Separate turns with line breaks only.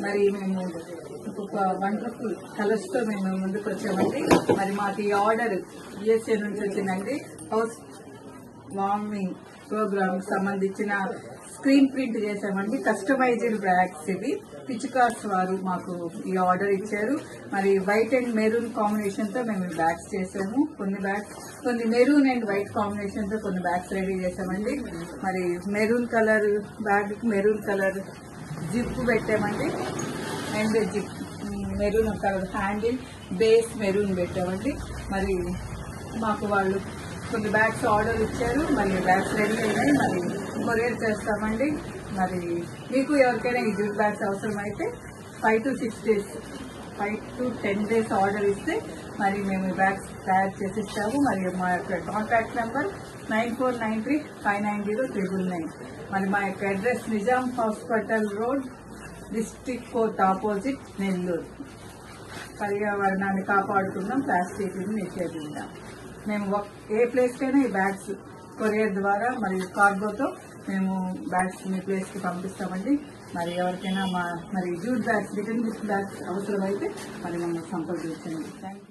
మరి మేము ఒక వండర్ఫుల్ కలర్స్ తో మేము ముందుకు వచ్చామండి. మరి మాకు ఈ ఆర్డర్ యుఎస్ఏ నుంచి వచ్చిందండి. హౌస్ వార్మింగ్ ప్రోగ్రామ్ సంబంధించిన స్క్రీన్ ప్రింట్ చేసామండి. కస్టమైజ్డ్ బ్యాగ్స్ ఇవి. పిచ్చుకార్స్ వారు మాకు ఈ ఆర్డర్ ఇచ్చారు. మరి వైట్ అండ్ మెరూన్ కాంబినేషన్ తో మేము బ్యాగ్స్ చేసాము. కొన్ని మెరూన్ అండ్ వైట్ కాంబినేషన్ తో కొన్ని బ్యాగ్స్ రెడీ చేసామండి. మరి maroon colour bag maroon colour zip పెట్టామండి. And zip maroon colour handle base maroon పెట్టామండి. మరి మాకు వాళ్ళు కొన్ని బ్యాగ్స్ ఆర్డర్ ఇచ్చారు. మరి బ్యాగ్స్ రెడీ అయినాయి. మరి కొరియర్ చేస్తామండి. మరి మీకు ఎవరికైనా ఈ జ్యూట్ బ్యాగ్స్ అవసరమైతే 5 to 6 days 5 to 10 days order ఇస్తే మరి మేము ఈ బ్యాగ్స్ తయారు చేసి ఇస్తాము. మరియు మా యొక్క కాంటాక్ట్ నెంబర్ 9493590999. మరి మా యొక్క address Nizam hospital road, district court opposite, Nellore. పర్యావరణాన్ని కాపాడుకుందాం, ప్లాస్టిక్ నిషేధిద్దాం. మేము ఏ ప్లేస్కైనా ఈ బ్యాగ్స్ కొరియర్ ద్వారా మరియు కార్గోతో మేము బ్యాగ్స్ మీ ప్లేస్కి పంపిస్తామండి. మరి ఎవరికైనా మరి jute bags return gift bags అవసరమైతే మరి మమ్మల్ని సంప్రదించండి. Thank you.